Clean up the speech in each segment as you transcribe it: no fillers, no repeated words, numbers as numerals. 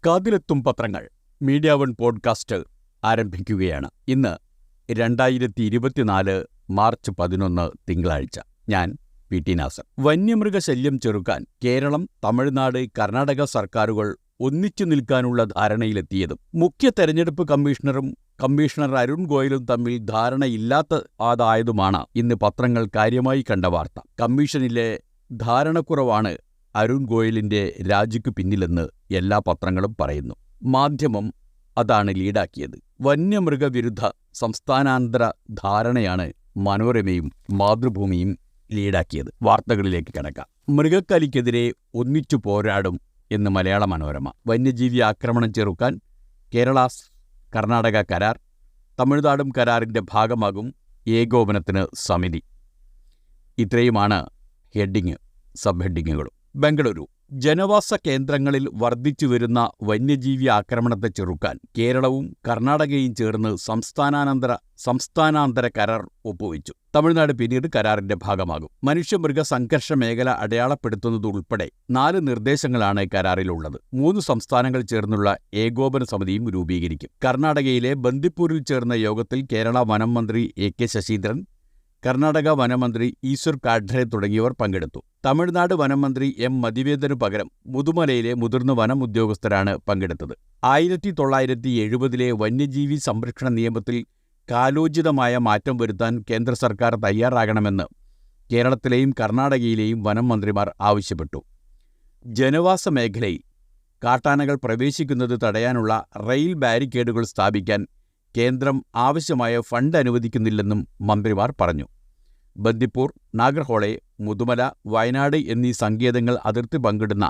കാതിലെത്തും പത്രങ്ങൾ media one podcast ആരംഭിക്കുകയാണ്. ഇന്ന് 2024 മാർച്ച് 11 തിങ്കളാഴ്ച. ഞാൻ പി.ടി. നാസർ. വന്യമൃഗശല്യം ചെറുക്കാൻ കേരളം, തമിഴ്നാട്, കർണാടക സർക്കാരുകൾ ഒന്നിച്ചു നിൽക്കാനുള്ള ധാരണയിലെത്തിയതും മുഖ്യ തെരഞ്ഞെടുപ്പ് കമ്മീഷണറും കമ്മീഷണർ അരുൺ ഗോയലും തമ്മിൽ ധാരണയില്ലാത്തതായതുമാണ് ഇന്ന് പത്രങ്ങൾ കാര്യമായി കണ്ട വാർത്ത. കമ്മീഷനിലെ ധാരണക്കുറവാണ് അരുൺ ഗോയലിന്റെ രാജിക്കു പിന്നിലെന്ന് എല്ലാ പത്രങ്ങളും പറയുന്നു. മാധ്യമം അതാണ് ലീഡാക്കിയത്. വന്യമൃഗവിരുദ്ധ സംസ്ഥാനാന്തര ധാരണയാണ് മനോരമയും മാതൃഭൂമിയും ലീഡാക്കിയത്. വാർത്തകളിലേക്ക് കടക്കാം. മൃഗക്കലിക്കെതിരെ ഒന്നിച്ചു പോരാടും എന്ന് മലയാള മനോരമ. വന്യജീവി ആക്രമണം ചെറുക്കാൻ കേരള കർണാടക കരാർ, തമിഴ്നാടും കരാറിന്റെ ഭാഗമാകും ഏകോപനത്തിന് സമിതി. ഇത്രയുമാണ് ഹെഡിങ്. സബ് ഹെഡിങ്ങുകളും. ബംഗളൂരു. ജനവാസ കേന്ദ്രങ്ങളിൽ വർദ്ധിച്ചുവരുന്ന വന്യജീവി ആക്രമണത്തെ ചെറുക്കാൻ കേരളവും കർണാടകയും ചേർന്ന് സംസ്ഥാനാന്തര കരാർ ഒപ്പുവെച്ചു. തമിഴ്നാട് പിന്നീട് കരാറിന്റെ ഭാഗമാകും. മനുഷ്യമൃഗ സംഘർഷ മേഖല അടയാളപ്പെടുത്തുന്നതുൾപ്പെടെ 4 നിർദ്ദേശങ്ങളാണ് കരാറിലുള്ളത്. 3 സംസ്ഥാനങ്ങൾ ചേർന്നുള്ള ഏകോപന സമിതിയും രൂപീകരിക്കും. കർണാടകയിലെ ബന്ദിപ്പൂരിൽ ചേർന്ന യോഗത്തിൽ കേരള വനം മന്ത്രി A.K. ശശീന്ദ്രൻ, കർണാടക വനമന്ത്രി ഈശ്വർ ഖാഡ്രെ തുടങ്ങിയവർ പങ്കെടുത്തു. തമിഴ്നാട് വനമന്ത്രി M. മതിവേദനു പകരം മുതുമലയിലെ മുതിർന്ന വനം ഉദ്യോഗസ്ഥരാണ് പങ്കെടുത്തത്. 1970 വന്യജീവി സംരക്ഷണ നിയമത്തിൽ കാലോചിതമായ മാറ്റം വരുത്താൻ കേന്ദ്ര സർക്കാർ തയ്യാറാകണമെന്ന് കേരളത്തിലെയും കർണാടകയിലെയും വനം മന്ത്രിമാർ ആവശ്യപ്പെട്ടു. ജനവാസ മേഖലയിൽ കാട്ടാനകൾ പ്രവേശിക്കുന്നത് തടയാനുള്ള റെയിൽ ബാരിക്കേഡുകൾ സ്ഥാപിക്കാൻ കേന്ദ്രം ആവശ്യമായ ഫണ്ട് അനുവദിക്കുന്നില്ലെന്നും മന്ത്രിമാർ പറഞ്ഞു. ബന്ദിപ്പൂർ, നാഗർഹോളെ, മുതുമല, വയനാട് എന്നീ സങ്കേതങ്ങൾ അതിർത്തി പങ്കിടുന്ന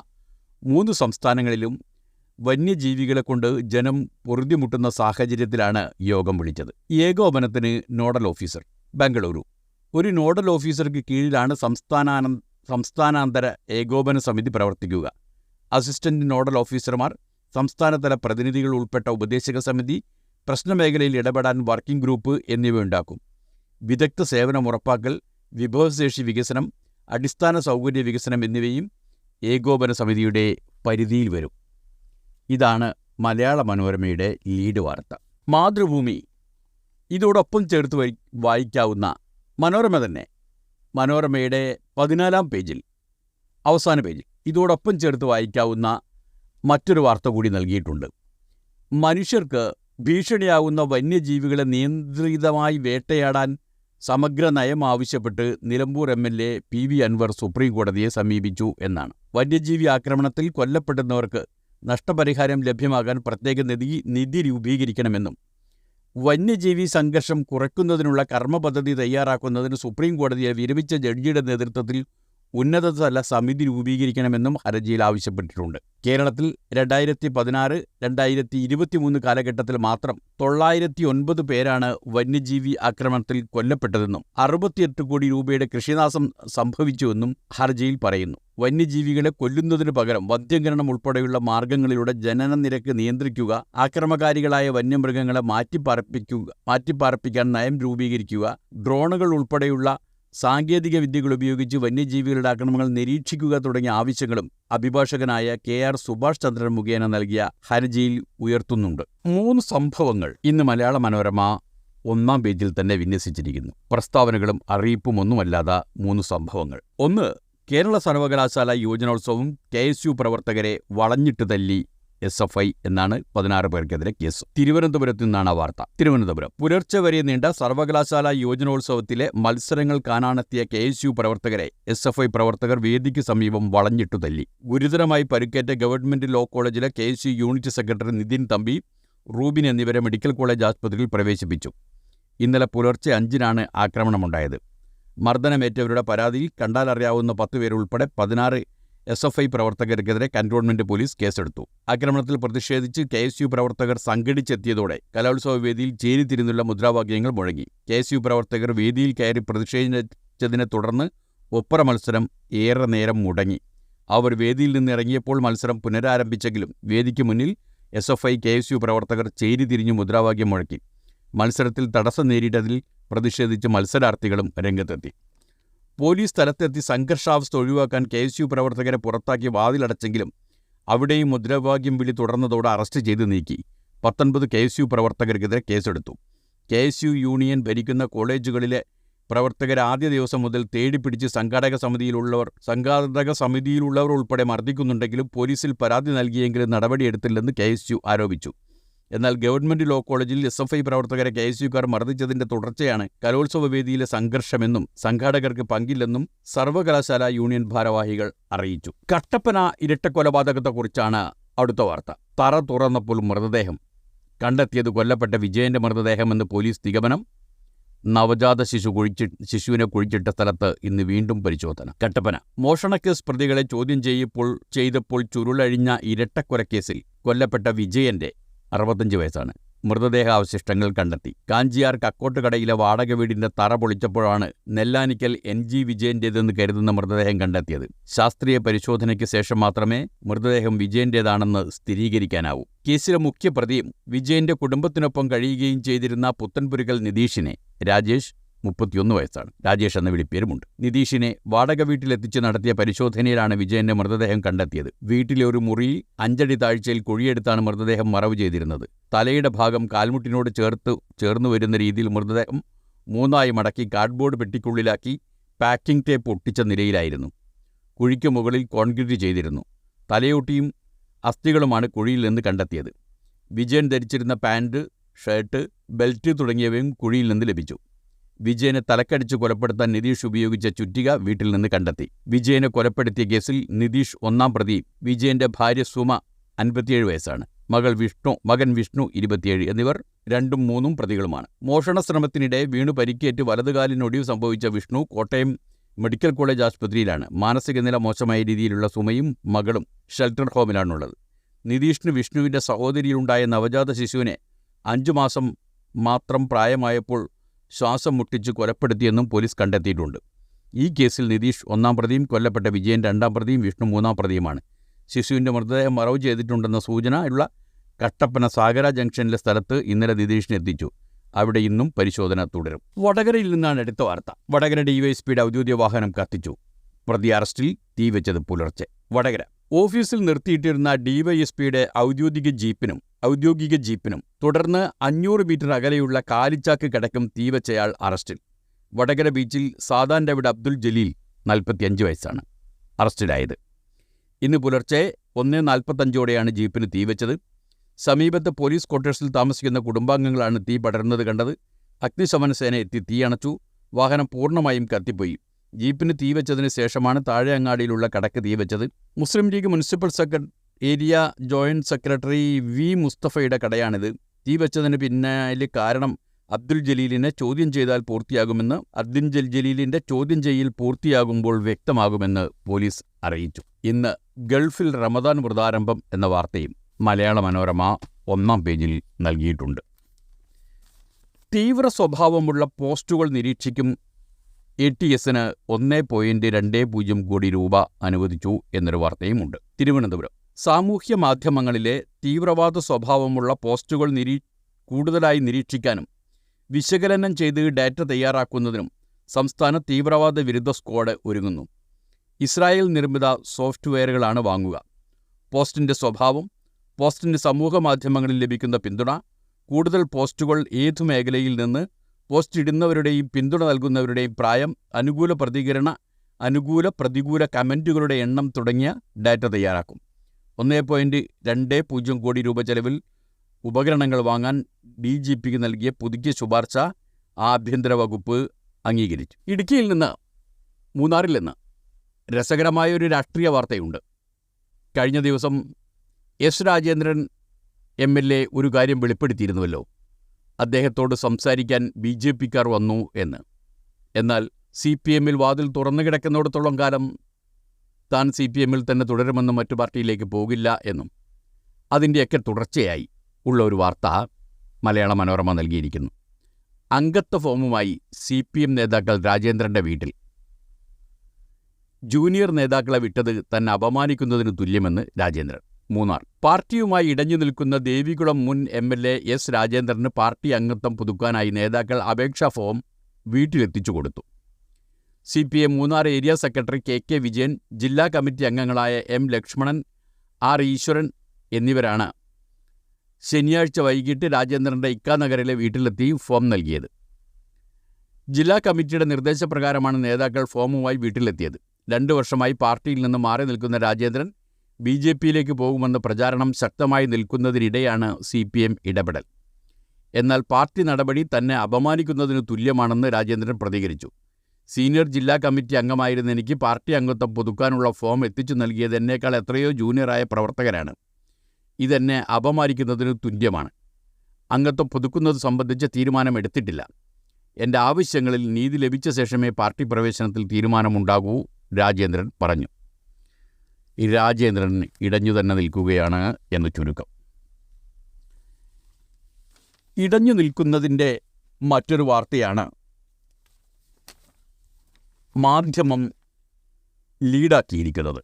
3 സംസ്ഥാനങ്ങളിലും വന്യജീവികളെക്കൊണ്ട് ജനം പൊറുതിമുട്ടുന്ന സാഹചര്യത്തിലാണ് യോഗം വിളിച്ചത്. ഏകോപനത്തിന് നോഡൽ ഓഫീസർ. ബംഗളൂരു. ഒരു നോഡൽ ഓഫീസർക്ക് കീഴിലാണ് സംസ്ഥാനാന്തര ഏകോപന സമിതി പ്രവർത്തിക്കുക. അസിസ്റ്റന്റ് നോഡൽ ഓഫീസർമാർ, സംസ്ഥാനതല പ്രതിനിധികൾ ഉൾപ്പെട്ട ഉപദേശക സമിതി, പ്രശ്നമേഖലയിൽ ഇടപെടാൻ വർക്കിംഗ് ഗ്രൂപ്പ് എന്നിവയുണ്ടാക്കും. വിദഗ്ധ സേവനം ഉറപ്പാക്കൽ, വിഭവശേഷി വികസനം, അടിസ്ഥാന സൗകര്യ വികസനം എന്നിവയും ഏകോപന സമിതിയുടെ പരിധിയിൽ വരും. ഇതാണ് മലയാള മനോരമയുടെ ലീഡ് വാർത്ത. മാതൃഭൂമി. ഇതോടൊപ്പം ചേർത്ത് വായിക്കാവുന്ന മനോരമ തന്നെ. മനോരമയുടെ 14-ാം പേജിൽ, അവസാന പേജിൽ ഇതോടൊപ്പം ചേർത്ത് വായിക്കാവുന്ന മറ്റൊരു വാർത്ത കൂടി നൽകിയിട്ടുണ്ട്. മനുഷ്യർക്ക് ഭീഷണിയാവുന്ന വന്യജീവികളെ നിയന്ത്രിതമായി വേട്ടയാടാൻ സമഗ്ര നയം ആവശ്യപ്പെട്ട് Nilambur MLA PV Anvar supreme കോടതിയെ സമീപിച്ചു എന്നാണ്. വന്യജീവി ആക്രമണത്തിൽ കൊല്ലപ്പെടുന്നവർക്ക് നഷ്ടപരിഹാരം ലഭ്യമാകാൻ പ്രത്യേക നിധി രൂപീകരിക്കണമെന്നും വന്യജീവി സംഘർഷം കുറയ്ക്കുന്നതിനുള്ള കർമ്മപദ്ധതി തയ്യാറാക്കുന്നതിന് സുപ്രീം കോടതിയെ വിരമിച്ച ജഡ്ജിയുടെ നേതൃത്വത്തിൽ ഉന്നതതല സമിതി രൂപീകരിക്കണമെന്നും ഹർജിയിൽ ആവശ്യപ്പെട്ടിട്ടുണ്ട്. കേരളത്തിൽ 2016-2023 കാലഘട്ടത്തിൽ മാത്രം 909 പേരാണ് വന്യജീവി ആക്രമണത്തിൽ കൊല്ലപ്പെട്ടതെന്നും 68 കോടി രൂപയുടെ കൃഷിനാശം സംഭവിച്ചുവെന്നും ഹർജിയിൽ പറയുന്നു. വന്യജീവികളെ കൊല്ലുന്നതിനു പകരം വന്ധ്യംകരണം ഉൾപ്പെടെയുള്ള മാർഗങ്ങളിലൂടെ ജനന നിരക്ക് നിയന്ത്രിക്കുക, ആക്രമകാരികളായ വന്യമൃഗങ്ങളെ മാറ്റിപ്പാർപ്പിക്കാൻ നയം രൂപീകരിക്കുക, ഡ്രോണുകൾ ഉൾപ്പെടെയുള്ള സാങ്കേതിക വിദ്യകൾ ഉപയോഗിച്ച് വന്യജീവികളുടെ ആക്രമണങ്ങൾ നിരീക്ഷിക്കുക തുടങ്ങിയ ആവശ്യങ്ങളും അഭിഭാഷകനായ KR സുഭാഷ് ചന്ദ്രൻ മുഖേന നൽകിയ ഹർജിയിൽ ഉയർത്തുന്നുണ്ട്. 3 സംഭവങ്ങൾ ഇന്ന് മലയാള മനോരമ 1-ാം പേജിൽ തന്നെ വിന്യസിച്ചിരിക്കുന്നു. പ്രസ്താവനകളും അറിയിപ്പുമൊന്നുമല്ലാത്ത 3 സംഭവങ്ങൾ. 1. കേരള സർവകലാശാല യുവജനോത്സവം KSU പ്രവർത്തകരെ വളഞ്ഞിട്ട് തല്ലി SFI എന്നാണ് 16 പേർക്കെതിരെ കേസ്. തിരുവനന്തപുരത്ത് നിന്നാണ് വാർത്ത. തിരുവനന്തപുരം. പുലർച്ചെ വരെ നീണ്ട സർവകലാശാല യുവജനോത്സവത്തിലെ മത്സരങ്ങൾ കാണാനെത്തിയ KSU പ്രവർത്തകരെ SFI പ്രവർത്തകർ വേദിക്ക് സമീപം വളഞ്ഞിട്ടു തല്ലി. ഗുരുതരമായി പരിക്കേറ്റ ഗവൺമെന്റ് ലോ കോളേജിലെ KSU unit secretary Nithin Thampi, Rubin എന്നിവരെ മെഡിക്കൽ കോളേജ് ആശുപത്രിയിൽ പ്രവേശിപ്പിച്ചു. ഇന്നലെ പുലർച്ചെ 5-നാണ് ആക്രമണമുണ്ടായത്. മർദ്ദനമേറ്റവരുടെ പരാതിയിൽ കണ്ടാലറിയാവുന്ന 10 പേരുൾപ്പെടെ 16 SFI പ്രവർത്തകർക്കെതിരെ കന്റോൺമെന്റ് പോലീസ് കേസെടുത്തു. ആക്രമണത്തിൽ പ്രതിഷേധിച്ച് KSU പ്രവർത്തകർ സംഘടിച്ചെത്തിയതോടെ കലോത്സവ വേദിയിൽ ചേരിതിരിഞ്ഞുള്ള മുദ്രാവാക്യങ്ങൾ മുഴങ്ങി. KSU പ്രവർത്തകർ വേദിയിൽ കയറി പ്രതിഷേധിച്ചതിനെ തുടർന്ന് ഒപ്പറ മത്സരം ഏറെ നേരം മുടങ്ങി. അവർ വേദിയിൽ നിന്ന് ഇറങ്ങിയപ്പോൾ മത്സരം പുനരാരംഭിച്ചെങ്കിലും വേദിക്ക് മുന്നിൽ SFI KSU പ്രവർത്തകർ ചേരിതിരിഞ്ഞു മുദ്രാവാക്യം മുഴക്കി. മത്സരത്തിൽ തടസ്സം നേരിട്ടതിൽ പ്രതിഷേധിച്ച് മത്സരാർത്ഥികളും രംഗത്തെത്തി. പോലീസ് സ്ഥലത്തെത്തി സംഘർഷാവസ്ഥ ഒഴിവാക്കാൻ KSU പ്രവർത്തകരെ പുറത്താക്കി വാതിലടച്ചെങ്കിലും അവിടെയും മുദ്രാവാക്യം വിളി തുടർന്നതോടെ അറസ്റ്റ് ചെയ്ത് നീക്കി. 19 KSU പ്രവർത്തകർക്കെതിരെ കേസെടുത്തു. KSU യൂണിയൻ ഭരിക്കുന്ന കോളേജുകളിലെ പ്രവർത്തകർ ആദ്യ ദിവസം മുതൽ തേടിപ്പിടിച്ച് സംഘാടക സമിതിയിലുള്ളവർ ഉൾപ്പെടെ മർദ്ദിക്കുന്നുണ്ടെങ്കിലും പോലീസിൽ പരാതി നൽകിയെങ്കിലും നടപടിയെടുത്തില്ലെന്ന് KSU ആരോപിച്ചു. എന്നാൽ ഗവൺമെന്റ് ലോ കോളേജിൽ SFI പ്രവർത്തകരെ KSUക്കാർ മർദ്ദിച്ചതിന്റെ തുടർച്ചയാണ് കലോത്സവ വേദിയിലെ സംഘർഷമെന്നും സംഘാടകർക്ക് പങ്കില്ലെന്നും സർവകലാശാല യൂണിയൻ ഭാരവാഹികൾ അറിയിച്ചു. കട്ടപ്പന ഇരട്ടക്കൊലപാതകത്തെക്കുറിച്ചാണ് അടുത്ത വാർത്ത. തറ തുറന്നപ്പോൾ മൃതദേഹം കണ്ടെത്തിയത് കൊല്ലപ്പെട്ട വിജയന്റെ മൃതദേഹമെന്ന് പോലീസ് നിഗമനം. നവജാത ശിശുവിനെ കുഴിച്ചിട്ട സ്ഥലത്ത് ഇന്ന് വീണ്ടും പരിശോധന. കട്ടപ്പന മോഷണക്കേസ് പ്രതികളെ ചോദ്യം ചെയ്തപ്പോൾ ചുരുളഴിഞ്ഞ ഇരട്ടക്കൊലക്കേസിൽ കൊല്ലപ്പെട്ട വിജയന്റെ 65 വയസ്സാണ്. മൃതദേഹാവശിഷ്ടങ്ങൾ കണ്ടെത്തി. കാഞ്ചിയാർ കക്കോട്ടുകടയിലെ വാടക വീടിന്റെ തറ പൊളിച്ചപ്പോഴാണ് നെല്ലാനിക്കൽ NG വിജയന്റേതെന്ന് കരുതുന്ന മൃതദേഹം കണ്ടെത്തിയത്. ശാസ്ത്രീയ പരിശോധനയ്ക്ക് ശേഷം മാത്രമേ മൃതദേഹം വിജയന്റേതാണെന്ന് സ്ഥിരീകരിക്കാനാവൂ. കേസിലെ മുഖ്യപ്രതിയും വിജയന്റെ കുടുംബത്തിനൊപ്പം കഴിയുകയും ചെയ്തിരുന്ന പുത്തൻപുരക്കൽ നിതീഷിനെ രാജേഷ് 31 വയസ്സാണ്. രാജേഷ് എന്ന വിളിപ്പേരുമുണ്ട്. നിതീഷിനെ വാടക വീട്ടിലെത്തിച്ച് നടത്തിയ പരിശോധനയിലാണ് വിജയന്റെ മൃതദേഹം കണ്ടെത്തിയത്. വീട്ടിലെ ഒരു മുറിയിൽ 5 അടി താഴ്ചയിൽ കുഴിയെടുത്താണ് മൃതദേഹം മറവ് ചെയ്തിരുന്നത്. തലയുടെ ഭാഗം കാൽമുട്ടിനോട് ചേർന്നു വരുന്ന രീതിയിൽ മൃതദേഹം 3ആയി മടക്കി കാർഡ്ബോർഡ് പെട്ടിക്കുള്ളിലാക്കി പാക്കിംഗ് ടേപ്പ് ഒട്ടിച്ച നിലയിലായിരുന്നു. കുഴിക്ക് മുകളിൽ കോൺക്രീറ്റ് ചെയ്തിരുന്നു. തലയോട്ടിയും അസ്ഥികളുമാണ് കുഴിയിൽ നിന്ന് കണ്ടെത്തിയത്. വിജയൻ ധരിച്ചിരുന്ന പാൻറ്, ഷർട്ട്, ബെൽറ്റ് തുടങ്ങിയവയും കുഴിയിൽ നിന്ന് ലഭിച്ചു. വിജയനെ തലക്കടിച്ച് കൊലപ്പെടുത്താൻ നിതീഷ് ഉപയോഗിച്ച ചുറ്റിക വീട്ടിൽ നിന്ന് കണ്ടെത്തി. വിജയനെ കൊലപ്പെടുത്തിയ കേസിൽ നിതീഷ് 1-ാം പ്രതിയും വിജയന്റെ ഭാര്യ സുമ 57 വയസ്സാണ്. മകൻ വിഷ്ണു 27 എന്നിവർ 2ഉം 3ഉം പ്രതികളുമാണ്. മോഷണ ശ്രമത്തിനിടെ വീണു പരിക്കേറ്റ് വലതുകാലിനൊടിവ് സംഭവിച്ച വിഷ്ണു കോട്ടയം മെഡിക്കൽ കോളേജ് ആശുപത്രിയിലാണ്. മാനസിക നില മോശമായ രീതിയിലുള്ള സുമയും മകളും ഷെൽട്ടർ ഹോമിലാണുള്ളത്. നിതീഷിന് വിഷ്ണുവിന്റെ സഹോദരിയിലുണ്ടായ നവജാത ശിശുവിനെ 5 മാസം മാത്രം പ്രായമായപ്പോൾ ശ്വാസം മുട്ടിച്ച് കൊലപ്പെടുത്തിയെന്നും പോലീസ് കണ്ടെത്തിയിട്ടുണ്ട്. ഈ കേസിൽ നിതീഷ് 1-ാം പ്രതിയും കൊല്ലപ്പെട്ട വിജയൻ 2-ാം പ്രതിയും വിഷ്ണു 3-ാം പ്രതിയുമാണ്. ശിശുവിൻ്റെ മൃതദേഹം മറവ് ചെയ്തിട്ടുണ്ടെന്ന സൂചന ഉള്ള കട്ടപ്പന സാഗര ജംഗ്ഷനിലെ സ്ഥലത്ത് ഇന്നലെ നിതീഷിനെ എത്തിച്ചു. അവിടെ ഇന്നും പരിശോധന തുടരും. വടകരയിൽ നിന്നാണ് അടുത്ത വാർത്ത. വടകര ഡിവൈഎസ്പിയുടെ ഔദ്യോഗിക വാഹനം കത്തിച്ചു. പ്രതി അറസ്റ്റിൽ. തീവെച്ചത് പുലർച്ചെ. വടകര ഓഫീസിൽ നിർത്തിയിട്ടിരുന്ന ഡിവൈഎസ്പിയുടെ ഔദ്യോഗിക ജീപ്പിനും തുടർന്ന് 500 മീറ്റർ അകലെയുള്ള കാലിച്ചാക്ക് കടക്കും തീവച്ചയാൾ അറസ്റ്റിൽ. വടകര ബീച്ചിൽ സാദാന്റെ അവിടെ അബ്ദുൽ ജലീൽ 45 വയസ്സാണ് അറസ്റ്റിലായത്. ഇന്ന് പുലർച്ചെ 1:45ഓടെയാണ് ജീപ്പിന് തീവച്ചത്. സമീപത്തെ പോലീസ് ക്വാർട്ടേഴ്സിൽ താമസിക്കുന്ന കുടുംബാംഗങ്ങളാണ് തീ പടരുന്നത് കണ്ടത്. അഗ്നിശമന സേന എത്തി തീയണച്ചു. വാഹനം പൂർണ്ണമായും കത്തിപ്പോയി. ജീപ്പിന് തീവച്ചതിന് ശേഷമാണ് താഴെ അങ്ങാടിയിലുള്ള കടക്ക് തീവച്ചത്. Muslim League municipal area joint secretary V മുസ്തഫയുടെ കടയാണിത്. തീവച്ചതിന് പിന്നാലെ കാരണം അബ്ദുൽ ജലീലിനെ ചോദ്യം ചെയ്താൽ പൂർത്തിയാകുമെന്ന് അബ്ദുൽ ജലീലിന്റെ ചോദ്യം ചെയ്യൽ പൂർത്തിയാകുമ്പോൾ വ്യക്തമാകുമെന്ന് പോലീസ് അറിയിച്ചു. ഇന്ന് ഗൾഫിൽ റമദാൻ വ്രതാരംഭം എന്ന വാർത്തയും മലയാള മനോരമ 1-ാം പേജിൽ നൽകിയിട്ടുണ്ട്. തീവ്ര സ്വഭാവമുള്ള പോസ്റ്റുകൾ നിരീക്ഷിക്കും ATSന് 1.20 കോടി രൂപ അനുവദിച്ചു എന്നൊരു വാർത്തയുമുണ്ട്. തിരുവനന്തപുരം സാമൂഹ്യ മാധ്യമങ്ങളിലെ തീവ്രവാദ സ്വഭാവമുള്ള പോസ്റ്റുകൾ കൂടുതലായി നിരീക്ഷിക്കാനും വിശകലനം ചെയ്ത് ഡാറ്റ തയ്യാറാക്കുന്നതിനും സംസ്ഥാന തീവ്രവാദ വിരുദ്ധ സ്ക്വാഡ് ഒരുങ്ങുന്നു. ഇസ്രായേൽ നിർമ്മിത സോഫ്റ്റ്വെയറുകളാണ് വാങ്ങുക. പോസ്റ്റിൻ്റെ സ്വഭാവം, പോസ്റ്റിന് സമൂഹ മാധ്യമങ്ങളിൽ ലഭിക്കുന്ന പിന്തുണ, കൂടുതൽ പോസ്റ്റുകൾ ഏതു മേഖലയിൽ നിന്ന്, പോസ്റ്റ് ഇടുന്നവരുടെയും പിന്തുണ നൽകുന്നവരുടെയും പ്രായം, അനുകൂല പ്രതികൂല കമൻറ്റുകളുടെ എണ്ണം തുടങ്ങിയ ഡാറ്റ തയ്യാറാക്കും. 1.20 കോടി രൂപ ചെലവിൽ ഉപകരണങ്ങൾ വാങ്ങാൻ DGPക്ക് നൽകിയ പുതുക്കിയ ശുപാർശ ആഭ്യന്തര വകുപ്പ് അംഗീകരിച്ചു. ഇടുക്കിയിൽ നിന്ന് മൂന്നാറിൽ നിന്ന് രസകരമായൊരു രാഷ്ട്രീയ വാർത്തയുണ്ട്. കഴിഞ്ഞ ദിവസം എസ് രാജേന്ദ്രൻ MLA ഒരു കാര്യം വെളിപ്പെടുത്തിയിരുന്നുവല്ലോ. അദ്ദേഹത്തോട് സംസാരിക്കാൻ BJPക്കാർ വന്നു എന്ന്. എന്നാൽ CPMൽ വാതിൽ തുറന്നു കിടക്കുന്നിടത്തോളം കാലം താൻ CPMൽ തന്നെ തുടരുമെന്നും മറ്റു പാർട്ടിയിലേക്ക് പോകില്ല എന്നും അതിൻ്റെയൊക്കെ തുടർച്ചയായി ഉള്ള ഒരു വാർത്ത മലയാള മനോരമ നൽകിയിരിക്കുന്നു. അംഗത്വ ഫോമുമായി CPM നേതാക്കൾ രാജേന്ദ്രൻ്റെ വീട്ടിൽ. ജൂനിയർ നേതാക്കളെ വിട്ടത് തന്നെ അപമാനിക്കുന്നതിന് തുല്യമെന്ന് രാജേന്ദ്രൻ. മൂന്നാർ പാർട്ടിയുമായി ഇടഞ്ഞു നിൽക്കുന്ന ദേവികുളം മുൻ MLA എസ് രാജേന്ദ്രന് പാർട്ടി അംഗത്വം പുതുക്കാനായി നേതാക്കൾ അപേക്ഷാ ഫോം വീട്ടിലെത്തിച്ചു കൊടുത്തു. CPM Munnar area secretary KK Vijayan, ജില്ലാ കമ്മിറ്റി അംഗങ്ങളായ M ലക്ഷ്മണൻ, ആർ ഈശ്വരൻ എന്നിവരാണ് ശനിയാഴ്ച വൈകിട്ട് രാജേന്ദ്രൻ്റെ ഇക്കാനഗറിലെ വീട്ടിലെത്തി ഫോം നൽകിയത്. ജില്ലാ കമ്മിറ്റിയുടെ നിർദ്ദേശപ്രകാരമാണ് നേതാക്കൾ ഫോമുമായി വീട്ടിലെത്തിയത്. 2 വർഷമായി പാർട്ടിയിൽ നിന്ന് മാറി നിൽക്കുന്ന രാജേന്ദ്രൻ BJPയിലേക്ക് പോകുമെന്ന പ്രചാരണം ശക്തമായി നിൽക്കുന്നതിനിടെയാണ് CPM ഇടപെടൽ. എന്നാൽ പാർട്ടി നടപടി തന്നെ അപമാനിക്കുന്നതിന് തുല്യമാണെന്ന് രാജേന്ദ്രൻ പ്രതികരിച്ചു. സീനിയർ ജില്ലാ കമ്മിറ്റി അംഗമായിരുന്ന എനിക്ക് പാർട്ടി അംഗത്വം പുതുക്കാനുള്ള ഫോം എത്തിച്ചു നൽകിയത് എന്നേക്കാൾ എത്രയോ ജൂനിയറായ പ്രവർത്തകരാണ്. ഇതെന്നെ അപമാനിക്കുന്നതിന് തുല്യമാണ്. അംഗത്വം പുതുക്കുന്നത് സംബന്ധിച്ച തീരുമാനമെടുത്തിട്ടില്ല. എൻ്റെ ആവശ്യങ്ങളിൽ നീതി ലഭിച്ച ശേഷമേ പാർട്ടി പ്രവേശനത്തിൽ തീരുമാനമുണ്ടാകൂ, രാജേന്ദ്രൻ പറഞ്ഞു. രാജേന്ദ്രൻ ഇടഞ്ഞു തന്നെ നിൽക്കുകയാണ് എന്ന് ചുരുക്കം. ഇടഞ്ഞു നിൽക്കുന്നതിൻ്റെ മറ്റൊരു വാർത്തയാണ് മാധ്യമം ലീഡാക്കിയിരിക്കുന്നത്.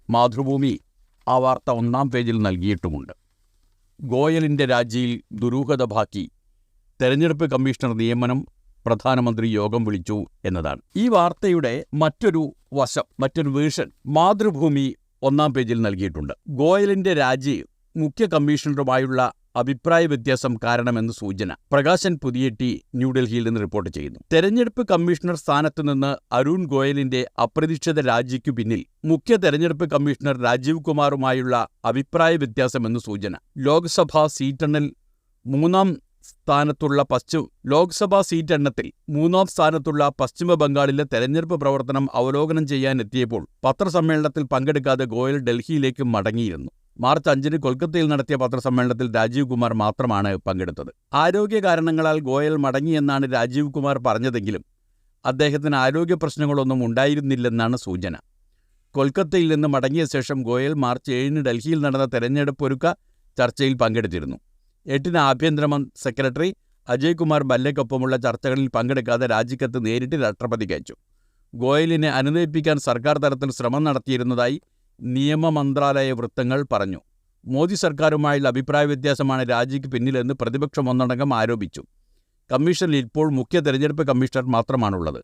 മാതൃഭൂമി ആ വാർത്ത 1-ാം പേജിൽ നൽകിയിട്ടുമുണ്ട്. ഗോയലിൻ്റെ രാജിയിൽ ദുരൂഹത ബാക്കി, തെരഞ്ഞെടുപ്പ് കമ്മീഷണർ നിയമനം പ്രധാനമന്ത്രി യോഗം വിളിച്ചു എന്നതാണ് ഈ വാർത്തയുടെ മറ്റൊരു വശം, മറ്റൊരു വേർഷൻ മാതൃഭൂമി 1-ാം പേജിൽ നൽകിയിട്ടുണ്ട്. ഗോയലിൻ്റെ രാജി മുഖ്യ കമ്മീഷണറുമായുള്ള അഭിപ്രായ വ്യത്യാസം കാരണമെന്ന് സൂചന. പ്രകാശൻ പുതിയെട്ടി ന്യൂഡൽഹിയിൽ നിന്ന് റിപ്പോർട്ട് ചെയ്യുന്നു. തെരഞ്ഞെടുപ്പ് കമ്മീഷണർ സ്ഥാനത്തു നിന്ന് അരുൺ ഗോയലിന്റെ അപ്രതീക്ഷിത രാജിക്കു പിന്നിൽ മുഖ്യ തെരഞ്ഞെടുപ്പ് കമ്മീഷണർ രാജീവ് കുമാറുമായുള്ള അഭിപ്രായ വ്യത്യാസമെന്ന് സൂചന. ലോക്സഭാ സീറ്റെണ്ണത്തിൽ മൂന്നാം സ്ഥാനത്തുള്ള പശ്ചിമ ബംഗാളിലെ തെരഞ്ഞെടുപ്പ് പ്രവർത്തനം അവലോകനം ചെയ്യാനെത്തിയപ്പോൾ പത്രസമ്മേളനത്തിൽ പങ്കെടുക്കാതെ ഗോയൽ ഡൽഹിയിലേക്ക് മടങ്ങിയിരുന്നു. മാർച്ച് 5-ന് കൊൽക്കത്തയിൽ നടത്തിയ പത്രസമ്മേളനത്തിൽ രാജീവ് കുമാർ മാത്രമാണ് പങ്കെടുത്തത്. ആരോഗ്യ കാരണങ്ങളാൽ ഗോയൽ മടങ്ങിയെന്നാണ് രാജീവ് കുമാർ പറഞ്ഞതെങ്കിലും അദ്ദേഹത്തിന് ആരോഗ്യ പ്രശ്നങ്ങളൊന്നും ഉണ്ടായിരുന്നില്ലെന്നാണ് സൂചന. കൊൽക്കത്തയിൽ നിന്ന് മടങ്ങിയ ശേഷം ഗോയൽ മാർച്ച് 7-ന് ഡൽഹിയിൽ നടന്ന തെരഞ്ഞെടുപ്പൊരുക്ക ചർച്ചയിൽ പങ്കെടുത്തിരുന്നു. 8-ന് ആഭ്യന്തര സെക്രട്ടറി അജയ് കുമാർ ഭല്ലയ്ക്കൊപ്പമുള്ള ചർച്ചകളിൽ പങ്കെടുക്കാതെ രാജിക്കത്ത് നേരിട്ട് രാഷ്ട്രപതിക്ക് അയച്ചു. ഗോയലിനെ അനുനയിപ്പിക്കാൻ സർക്കാർ തലത്തിൽ ശ്രമം നടത്തിയിരുന്നതായി നിയമമന്ത്രാലയ വൃത്തങ്ങൾ പറഞ്ഞു. മോദി സർക്കാരുമായുള്ള അഭിപ്രായ വ്യത്യാസമാണ് രാജിക്ക് പിന്നിലെന്ന് പ്രതിപക്ഷം ഒന്നടങ്കം ആരോപിച്ചു. കമ്മീഷനിൽ ഇപ്പോൾ മുഖ്യ തെരഞ്ഞെടുപ്പ് കമ്മീഷണർ മാത്രമാണുള്ളത്.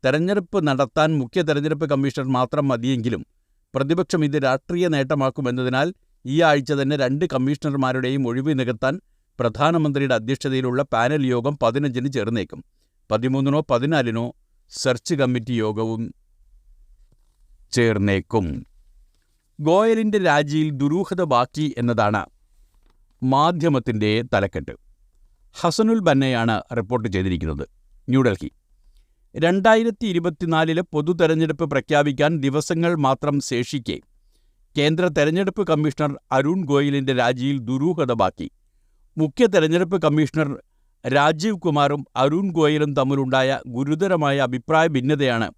തെരഞ്ഞെടുപ്പ് നടത്താൻ മുഖ്യ തെരഞ്ഞെടുപ്പ് കമ്മീഷണർ മാത്രം മതിയെങ്കിലും പ്രതിപക്ഷം ഇത് രാഷ്ട്രീയ നേട്ടമാക്കുമെന്നതിനാൽ ഈ ആഴ്ച തന്നെ 2 കമ്മീഷണർമാരുടെയും ഒഴിവ് നികത്താൻ പ്രധാനമന്ത്രിയുടെ അധ്യക്ഷതയിലുള്ള പാനൽ യോഗം 15-ന് ചേർന്നേക്കും. 13-നോ 14-നോ സെർച്ച് കമ്മിറ്റി യോഗവും ചേർന്നേക്കും. ഗോയലിൻ്റെ രാജിയിൽ ദുരൂഹത ബാക്കി എന്നതാണ് മാധ്യമത്തിൻ്റെ തലക്കെട്ട്. ഹസനുൽ ബന്നയാണ് റിപ്പോർട്ട് ചെയ്തിരിക്കുന്നത്. ന്യൂഡൽഹി. 2024 പൊതു തെരഞ്ഞെടുപ്പ് പ്രഖ്യാപിക്കാൻ ദിവസങ്ങൾ മാത്രം ശേഷിക്കെ കേന്ദ്ര തെരഞ്ഞെടുപ്പ് കമ്മീഷണർ അരുൺ ഗോയലിൻ്റെ രാജിയിൽ ദുരൂഹത ബാക്കി. മുഖ്യ തെരഞ്ഞെടുപ്പ് കമ്മീഷണർ രാജീവ് കുമാറും അരുൺ ഗോയലും തമ്മിലുണ്ടായ ഗുരുതരമായ അഭിപ്രായ ഭിന്നതയാണ്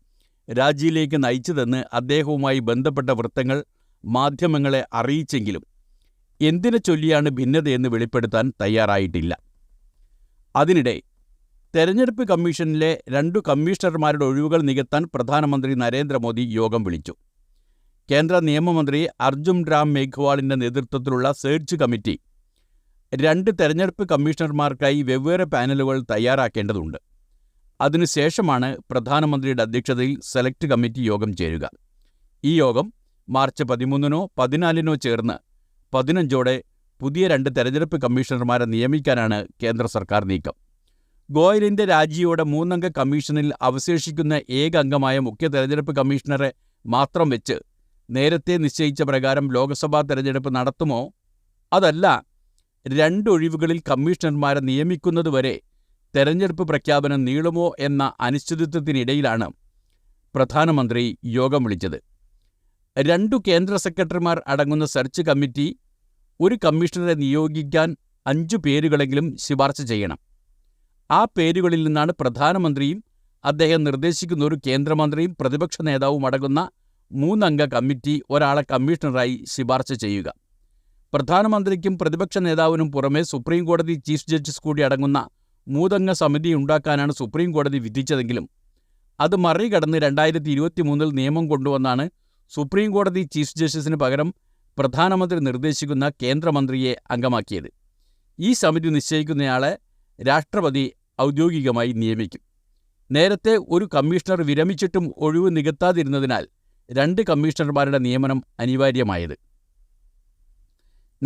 രാജിയിലേക്ക് നയിച്ചതെന്ന് അദ്ദേഹവുമായി ബന്ധപ്പെട്ട വൃത്തങ്ങൾ മാധ്യമങ്ങളെ അറിയിച്ചെങ്കിലും എന്തിനെ ചൊല്ലിയാണ് ഭിന്നതയെന്ന് വെളിപ്പെടുത്താൻ തയ്യാറായിട്ടില്ല. അതിനിടെ തെരഞ്ഞെടുപ്പ് കമ്മീഷനിലെ 2 കമ്മീഷണർമാരുടെ ഒഴിവുകൾ നികത്താൻ പ്രധാനമന്ത്രി നരേന്ദ്രമോദി യോഗം വിളിച്ചു. കേന്ദ്ര നിയമമന്ത്രി അർജുൻ രാം മേഘ്വാളിൻ്റെ നേതൃത്വത്തിലുള്ള സെർച്ച് കമ്മിറ്റി 2 തെരഞ്ഞെടുപ്പ് കമ്മീഷണർമാർക്കായി വെവ്വേറെ പാനലുകൾ തയ്യാറാക്കേണ്ടതുണ്ട്. അതിനുശേഷമാണ് പ്രധാനമന്ത്രിയുടെ അധ്യക്ഷതയിൽ സെലക്ട് കമ്മിറ്റി യോഗം ചേരുക. ഈ യോഗം മാർച്ച് 13-നോ 14-നോ ചേർന്ന് 15-ഓടെ പുതിയ 2 തെരഞ്ഞെടുപ്പ് കമ്മീഷണർമാരെ നിയമിക്കാനാണ് കേന്ദ്ര സർക്കാർ നീക്കം. ഗോയലിൻ്റെ രാജിയോടെ 3-അംഗ കമ്മീഷനിൽ അവശേഷിക്കുന്ന ഏക അംഗമായ മുഖ്യ തെരഞ്ഞെടുപ്പ് കമ്മീഷണറെ മാത്രം വെച്ച് നേരത്തെ നിശ്ചയിച്ച പ്രകാരം ലോക്സഭാ തെരഞ്ഞെടുപ്പ് നടത്തുമോ, അതല്ല 2 ഒഴിവുകളിൽ കമ്മീഷണർമാരെ നിയമിക്കുന്നതുവരെ തെരഞ്ഞെടുപ്പ് പ്രഖ്യാപനം നീളുമോ എന്ന അനിശ്ചിതത്വത്തിനിടയിലാണ് പ്രധാനമന്ത്രി യോഗം വിളിച്ചത്. 2 കേന്ദ്ര സെക്രട്ടറിമാർ അടങ്ങുന്ന സെർച്ച് കമ്മിറ്റി ഒരു കമ്മീഷണറെ നിയോഗിക്കാൻ 5 പേരുകളെങ്കിലും ശുപാർശ ചെയ്യണം. ആ പേരുകളിൽ നിന്നാണ് പ്രധാനമന്ത്രിയും അദ്ദേഹം നിർദ്ദേശിക്കുന്ന ഒരു കേന്ദ്രമന്ത്രിയും പ്രതിപക്ഷ നേതാവും അടങ്ങുന്ന 3-അംഗ കമ്മിറ്റി ഒരാളെ കമ്മീഷണറായി ശുപാർശ ചെയ്യുക. പ്രധാനമന്ത്രിക്കും പ്രതിപക്ഷ നേതാവിനും പുറമെ സുപ്രീംകോടതി ചീഫ് ജസ്റ്റിസ് കൂടി അടങ്ങുന്ന 3-അംഗ സമിതി ഉണ്ടാക്കാനാണ് സുപ്രീംകോടതി വിധിച്ചതെങ്കിലും അത് മറികടന്ന് 2023-ൽ നിയമം കൊണ്ടുവന്നാണ് സുപ്രീംകോടതി ചീഫ് ജസ്റ്റിസിന് പകരം പ്രധാനമന്ത്രി നിർദ്ദേശിക്കുന്ന കേന്ദ്രമന്ത്രിയെ അംഗമാക്കിയത്. ഈ സമിതി നിശ്ചയിക്കുന്നയാളെ രാഷ്ട്രപതി ഔദ്യോഗികമായി നിയമിക്കും. നേരത്തെ ഒരു കമ്മീഷണർ വിരമിച്ചിട്ടും ഒഴിവ് നികത്താതിരുന്നതിനാൽ 2 കമ്മീഷണർമാരുടെ നിയമനം അനിവാര്യമായത്.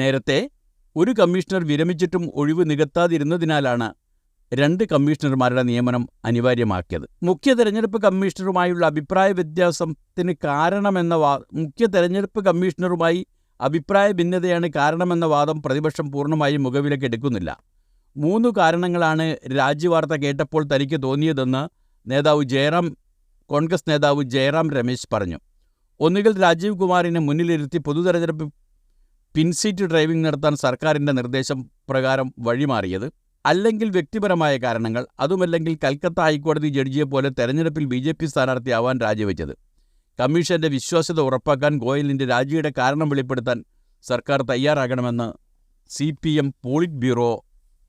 നേരത്തെ ഒരു കമ്മീഷണർ വിരമിച്ചിട്ടും ഒഴിവ് നികത്താതിരുന്നതിനാലാണ് 2 കമ്മീഷണർമാരുടെ നിയമനം അനിവാര്യമാക്കിയത്. മുഖ്യ തെരഞ്ഞെടുപ്പ് കമ്മീഷണറുമായുള്ള അഭിപ്രായ വ്യത്യാസത്തിന് മുഖ്യ തെരഞ്ഞെടുപ്പ് കമ്മീഷണറുമായി അഭിപ്രായ ഭിന്നതയാണ് കാരണമെന്ന വാദം പ്രതിപക്ഷം പൂർണ്ണമായും മുഖവിലക്കെടുക്കുന്നില്ല. 3 കാരണങ്ങളാണ് രാജ്യവാർത്ത കേട്ടപ്പോൾ തനിക്ക് തോന്നിയതെന്ന് കോൺഗ്രസ് നേതാവ് ജയറാം രമേശ് പറഞ്ഞു. ഒന്നുകിൽ രാജീവ് കുമാറിനെ മുന്നിലിരുത്തി പൊതുതെരഞ്ഞെടുപ്പ് പിൻസീറ്റ് ഡ്രൈവിംഗ് നടത്താൻ സർക്കാരിൻ്റെ നിർദ്ദേശം പ്രകാരം വഴിമാറിയത്, അല്ലെങ്കിൽ വ്യക്തിപരമായ കാരണങ്ങൾ, അതുമല്ലെങ്കിൽ കൽക്കത്ത ഹൈക്കോടതി ജഡ്ജിയെപ്പോലെ തെരഞ്ഞെടുപ്പിൽ BJP സ്ഥാനാർത്ഥിയാവാൻ രാജിവെച്ചത്. കമ്മീഷന്റെ വിശ്വാസ്യത ഉറപ്പാക്കാൻ ഗോയലിൻ്റെ രാജിയുടെ കാരണം വെളിപ്പെടുത്താൻ സർക്കാർ തയ്യാറാകണമെന്ന് CPM പോളിറ്റ് ബ്യൂറോ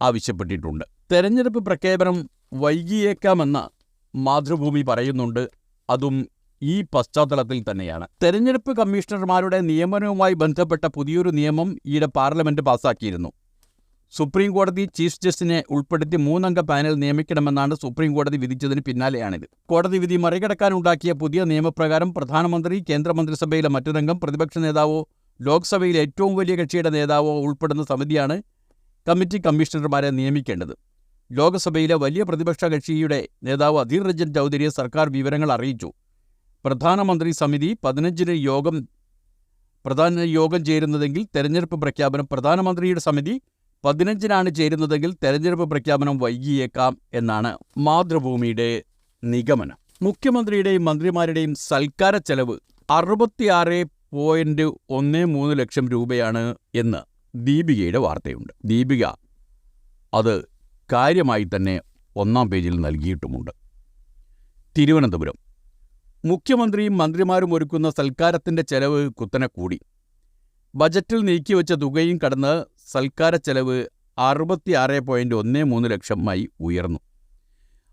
ആവശ്യപ്പെട്ടിട്ടുണ്ട്. തെരഞ്ഞെടുപ്പ് പ്രഖ്യാപനം വൈകിയേക്കാമെന്ന് മാതൃഭൂമി പറയുന്നുണ്ട്. അതും ഈ പശ്ചാത്തലത്തിൽ തന്നെയാണ്. തെരഞ്ഞെടുപ്പ് കമ്മീഷണർമാരുടെ നിയമനവുമായി ബന്ധപ്പെട്ട പുതിയൊരു നിയമം ഈയിടെ പാർലമെന്റ് പാസാക്കിയിരുന്നു. സുപ്രീം കോടതി ചീഫ് ജസ്റ്റിനെ ഉൾപ്പെടുത്തി 3 അംഗ പാനൽ നിയമിക്കണമെന്നാണ് സുപ്രീം കോടതി വിധിച്ചതിന് പിന്നാലെയാണിത്. കോടതി വിധി മറികടക്കാനുണ്ടാക്കിയ പുതിയ നിയമപ്രകാരം പ്രധാനമന്ത്രി, കേന്ദ്രമന്ത്രിസഭയിലെ മറ്റൊരംഗം, പ്രതിപക്ഷ നേതാവോ ലോക്സഭയിലെ ഏറ്റവും വലിയ കക്ഷിയുടെ നേതാവോ ഉൾപ്പെടുന്ന സമിതിയാണ് കമ്മിറ്റി കമ്മീഷണർമാരെ നിയമിക്കേണ്ടത്. ലോക്സഭയിലെ വലിയ പ്രതിപക്ഷ കക്ഷിയുടെ നേതാവ് അധീർ രഞ്ജൻ ചൗധരിയെ സർക്കാർ വിവരങ്ങൾ അറിയിച്ചു. പ്രധാനമന്ത്രി സമിതി 15-ന് യോഗം ചേരുന്നതെങ്കിൽ തെരഞ്ഞെടുപ്പ് പ്രഖ്യാപനം, പ്രധാനമന്ത്രിയുടെ സമിതി 15-നാണ് ചേരുന്നതെങ്കിൽ തെരഞ്ഞെടുപ്പ് പ്രഖ്യാപനം വൈകിയേക്കാം എന്നാണ് മാതൃഭൂമിയുടെ നിഗമനം. മുഖ്യമന്ത്രിയുടെയും മന്ത്രിമാരുടെയും സൽക്കാര ചെലവ് 66.13 ലക്ഷം രൂപയാണ് എന്ന് ദീപികയുടെ വാർത്തയുണ്ട്. ദീപിക അത് കാര്യമായി തന്നെ 1-ാം പേജിൽ നൽകിയിട്ടുമുണ്ട്. തിരുവനന്തപുരം മുഖ്യമന്ത്രിയും മന്ത്രിമാരും ഒരുക്കുന്ന സൽക്കാരത്തിൻ്റെ ചെലവ് കുത്തനെ കൂടി. ബജറ്റിൽ നീക്കിവെച്ച തുകയും കടന്ന് സൽക്കാര ചെലവ് 66.13 ലക്ഷമായി ഉയർന്നു.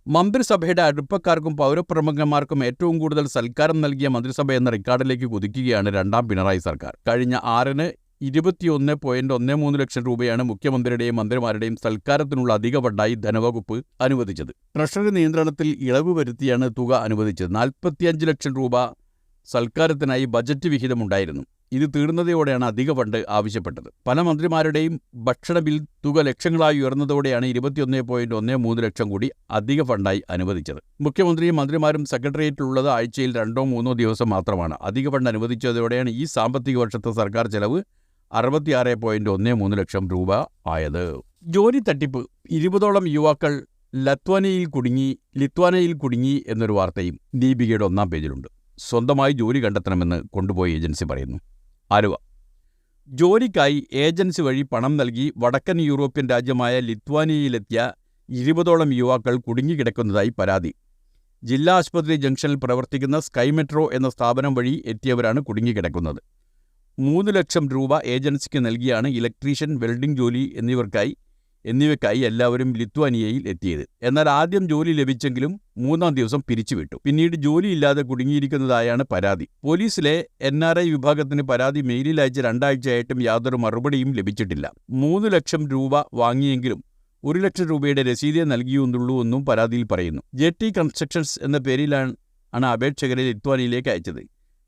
മന്ത്രിസഭയുടെ അടുപ്പക്കാർക്കും പൗരപ്രമുഖന്മാർക്കും ഏറ്റവും കൂടുതൽ സൽക്കാരം നൽകിയ മന്ത്രിസഭ എന്ന റെക്കോർഡിലേക്ക് കുതിക്കുകയാണ് 2ാം പിണറായി സർക്കാർ. കഴിഞ്ഞ 6-ന് 21.13 ലക്ഷം രൂപയാണ് മുഖ്യമന്ത്രിയുടെയും മന്ത്രിമാരുടെയും സൽക്കാരത്തിനുള്ള അധിക ഫണ്ടായി ധനവകുപ്പ് അനുവദിച്ചത്. ട്രഷറി നിയന്ത്രണത്തിൽ ഇളവ് വരുത്തിയാണ് തുക അനുവദിച്ചത്. 45 ലക്ഷം രൂപ സൽക്കാരത്തിനായി ബജറ്റ് വിഹിതമുണ്ടായിരുന്നു. ഇത് തീർന്നതോടെയാണ് അധിക ഫണ്ട് ആവശ്യപ്പെട്ടത്. പല മന്ത്രിമാരുടെയും ഭക്ഷണ ബിൽ തുക ലക്ഷങ്ങളായി ഉയർന്നതോടെയാണ് 21.13 ലക്ഷം കൂടി അധിക ഫണ്ടായി അനുവദിച്ചത്. മുഖ്യമന്ത്രിയും മന്ത്രിമാരും സെക്രട്ടേറിയറ്റിലുള്ളത് ആഴ്ചയിൽ 2-3 ദിവസം മാത്രമാണ്. അധിക ഫണ്ട് അനുവദിച്ചതോടെയാണ് ഈ സാമ്പത്തിക വർഷത്തെ സർക്കാർ ചെലവ് 66.13 ലക്ഷം രൂപ ആയത്. ജോലി തട്ടിപ്പ്, 20ഓളം യുവാക്കൾ ലിത്വാനയിൽ കുടുങ്ങി എന്നൊരു വാർത്തയും ദീപികയുടെ 1-ാം പേജിലുണ്ട്. സ്വന്തമായി ജോലി കണ്ടെത്തണമെന്ന് കൊണ്ടുപോയ ഏജൻസി പറയുന്നു. ആലുവ ജോലിക്കായി ഏജൻസി വഴി പണം നൽകി വടക്കൻ യൂറോപ്യൻ രാജ്യമായ ലിത്വാനിയയിലെത്തിയ 20ഓളം യുവാക്കൾ കുടുങ്ങിക്കിടക്കുന്നതായി പരാതി. ജില്ലാ ആശുപത്രി ജംഗ്ഷനിൽ പ്രവർത്തിക്കുന്ന സ്കൈ മെട്രോ എന്ന സ്ഥാപനം വഴി എത്തിയവരാണ് കുടുങ്ങിക്കിടക്കുന്നത്. 3 ലക്ഷം രൂപ ഏജൻസിക്ക് നൽകിയാണ് ഇലക്ട്രീഷ്യൻ, വെൽഡിംഗ് ജോലി എന്നിവയ്ക്കായി എല്ലാവരും ലിത്വാനിയയിൽ എത്തിയത്. എന്നാൽ ആദ്യം ജോലി ലഭിച്ചെങ്കിലും 3-ാം ദിവസം പിരിച്ചുവിട്ടു. പിന്നീട് ജോലിയില്ലാതെ കുടുങ്ങിയിരിക്കുന്നതായാണ് പരാതി. പോലീസിലെ NRI വിഭാഗത്തിന് പരാതി മെയിലിൽ അയച്ച് 2 ആഴ്ചയായിട്ടും യാതൊരു മറുപടിയും ലഭിച്ചിട്ടില്ല. 3 ലക്ഷം രൂപ വാങ്ങിയെങ്കിലും 1 ലക്ഷം രൂപയുടെ രസീതേ നൽകിയെന്നുള്ളൂ എന്നും പരാതിയിൽ പറയുന്നു. JT കൺസ്ട്രക്ഷൻസ് എന്ന പേരിലാണ് അപേക്ഷകരെ ലിത്വാനിയയിലേക്ക് അയച്ചത്.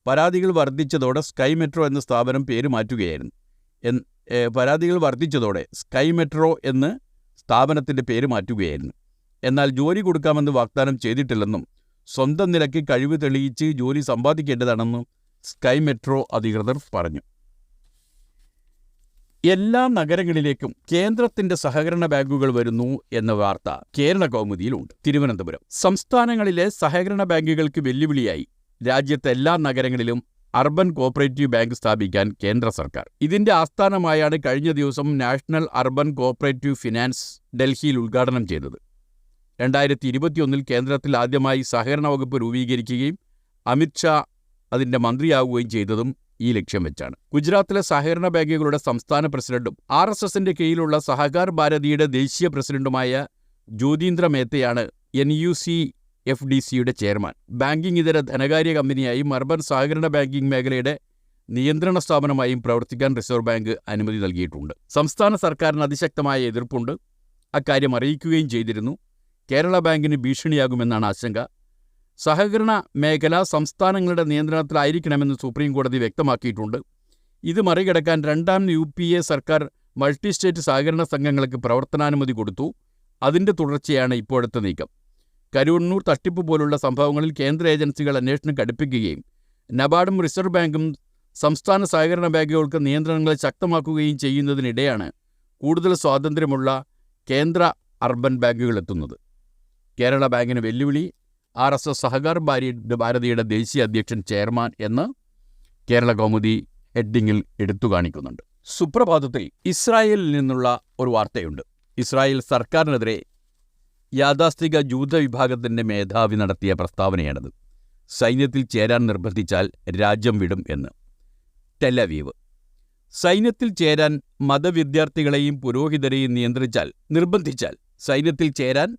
പരാതികൾ വർദ്ധിച്ചതോടെ സ്കൈ മെട്രോ എന്ന സ്ഥാപനം പേര് മാറ്റുകയായിരുന്നു. സ്ഥാപനത്തിൻ്റെ പേര് മാറ്റുകയായിരുന്നു. എന്നാൽ ജോലി കൊടുക്കാമെന്ന് വാഗ്ദാനം ചെയ്തിട്ടില്ലെന്നും സ്വന്തം നിലയ്ക്ക് കഴിവ് തെളിയിച്ച് ജോലി സമ്പാദിക്കേണ്ടതാണെന്നും സ്കൈ മെട്രോ അധികൃതർ പറഞ്ഞു. എല്ലാ നഗരങ്ങളിലേക്കും കേന്ദ്രത്തിന്റെ സഹകരണ ബാങ്കുകൾ വരുന്നു എന്ന വാർത്ത കേരള കൗമുദിയിലുണ്ട്. തിരുവനന്തപുരം സംസ്ഥാനങ്ങളിലെ സഹകരണ ബാങ്കുകൾക്ക് വെല്ലുവിളിയായി രാജ്യത്തെ എല്ലാ നഗരങ്ങളിലും അർബൻ കോഓപ്പറേറ്റീവ് ബാങ്ക് സ്ഥാപിക്കാൻ കേന്ദ്ര സർക്കാർ. ഇതിന്റെ ആസ്ഥാനമായാണ് കഴിഞ്ഞ ദിവസം നാഷണൽ അർബൻ കോഓപ്പറേറ്റീവ് ഫിനാൻസ് ഡൽഹിയിൽ ഉദ്ഘാടനം ചെയ്തത്. 2021 കേന്ദ്രത്തിൽ ആദ്യമായി സഹകരണ വകുപ്പ് രൂപീകരിക്കുകയും അമിത്ഷാ അതിന്റെ മന്ത്രിയാവുകയും ചെയ്തതും ഈ ലക്ഷ്യം വെച്ചാണ്. ഗുജറാത്തിലെ സഹകരണ ബാങ്കുകളുടെ സംസ്ഥാന പ്രസിഡന്റും RSSന്റെ കീഴിലുള്ള സഹകാർ ഭാരതിയുടെ ദേശീയ പ്രസിഡന്റുമായ ജ്യോതീന്ദ്ര മേത്തയാണ് NUCFDCയുടെ ചെയർമാൻ. ബാങ്കിംഗ് ഇതര ധനകാര്യ കമ്പനിയായും അർബൻ സഹകരണ ബാങ്കിംഗ് മേഖലയുടെ നിയന്ത്രണ സ്ഥാപനമായും പ്രവർത്തിക്കാൻ റിസർവ് ബാങ്ക് അനുമതി നൽകിയിട്ടുണ്ട്. സംസ്ഥാന സർക്കാരിന് അതിശക്തമായ എതിർപ്പുണ്ട്. അക്കാര്യം അറിയിക്കുകയും ചെയ്തിരുന്നു. കേരള ബാങ്കിന് ഭീഷണിയാകുമെന്നാണ് ആശങ്ക. സഹകരണ മേഖല സംസ്ഥാനങ്ങളുടെ നിയന്ത്രണത്തിലായിരിക്കണമെന്ന് സുപ്രീം കോടതി വ്യക്തമാക്കിയിട്ടുണ്ട്. ഇത് മറികടക്കാൻ രണ്ടാം UPA സർക്കാർ മൾട്ടി സ്റ്റേറ്റ് സഹകരണ സംഘങ്ങൾക്ക് പ്രവർത്തനാനുമതി കൊടുത്തു. അതിന്റെ തുടർച്ചയാണ് ഇപ്പോഴത്തെ നീക്കം. കരുവണ്ണൂർ തട്ടിപ്പ് പോലുള്ള സംഭവങ്ങളിൽ കേന്ദ്ര ഏജൻസികൾ അന്വേഷണം കടുപ്പിക്കുകയും നബാർഡും റിസർവ് ബാങ്കും സംസ്ഥാന സഹകരണ ബാങ്കുകൾക്ക് നിയന്ത്രണങ്ങൾ ശക്തമാക്കുകയും ചെയ്യുന്നതിനിടെയാണ് കൂടുതൽ സ്വാതന്ത്ര്യമുള്ള കേന്ദ്ര അർബൻ ബാങ്കുകൾ എത്തുന്നത്. കേരള ബാങ്കിന് വെല്ലുവിളി. RSS സഹകാർ ഭാരതിയുടെ ദേശീയ അധ്യക്ഷൻ ചെയർമാൻ എന്ന് കേരള കൗമുദി ഹെഡിങ്ങിൽ എടുത്തു കാണിക്കുന്നുണ്ട്. സുപ്രഭാതത്തിൽ ഇസ്രായേലിൽ നിന്നുള്ള ഒരു വാർത്തയുണ്ട്. ഇസ്രായേൽ സർക്കാരിനെതിരെ യാഥാസ്ഥിക ജൂത വിഭാഗത്തിൻ്റെ മേധാവി നടത്തിയ പ്രസ്താവനയാണത്. സൈന്യത്തിൽ ചേരാൻ നിർബന്ധിച്ചാൽ രാജ്യം വിടും എന്ന്. ടെലവീവ്. സൈന്യത്തിൽ ചേരാൻ മതവിദ്യാർത്ഥികളെയും പുരോഹിതരെയും നിർബന്ധിച്ചാൽ സൈന്യത്തിൽ ചേരാൻ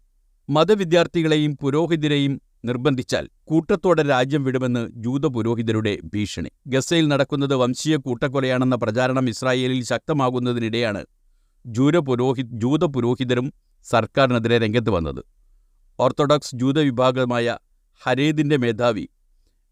മതവിദ്യാർത്ഥികളെയും പുരോഹിതരെയും നിർബന്ധിച്ചാൽ കൂട്ടത്തോടെ രാജ്യം വിടുമെന്ന് ജൂത പുരോഹിതരുടെ ഭീഷണി. ഗസയിൽ നടക്കുന്നത് വംശീയ കൂട്ടക്കൊലയാണെന്ന പ്രചാരണം ഇസ്രായേലിൽ ശക്തമാകുന്നതിനിടെയാണ് ജൂത പുരോഹിതരും സർക്കാരിനെതിരെ രംഗത്ത് വന്നത്. ഓർത്തഡോക്സ് ജൂത വിഭാഗമായ ഹരേദിന്റെ മേധാവി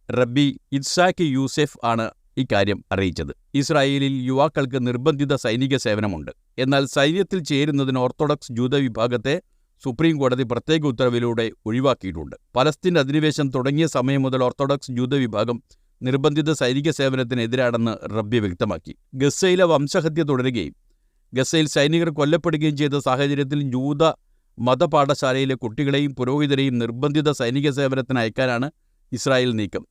റബ്ബി ഇത്സാക്ക് യൂസെഫ് ആണ് ഇക്കാര്യം അറിയിച്ചത്. ഇസ്രായേലിൽ യുവാക്കൾക്ക് നിർബന്ധിത സൈനിക സേവനമുണ്ട്. എന്നാൽ സൈന്യത്തിൽ ചേരുന്നതിന് ഓർത്തഡോക്സ് ജൂത വിഭാഗത്തെ സുപ്രീം കോടതി പ്രത്യേക ഉത്തരവിലൂടെ ഒഴിവാക്കിയിട്ടുണ്ട്. പലസ്തീൻ അധിനിവേശം തുടങ്ങിയ സമയം മുതൽ ഓർത്തഡോക്സ് ജൂത വിഭാഗം നിർബന്ധിത സൈനിക സേവനത്തിനെതിരാണെന്ന് റബ്ബി വ്യക്തമാക്കി. ഗസയിലെ വംശഹത്യ തുടരുകയും ഗസയിൽ സൈനികർ കൊല്ലപ്പെടുകയും ചെയ്ത സാഹചര്യത്തിൽ ജൂത മതപാഠശാലയിലെ കുട്ടികളെയും പുരോഹിതരെയും നിർബന്ധിത സൈനിക സേവനത്തിന് അയക്കാനാണ് ഇസ്രായേൽ നീക്കം.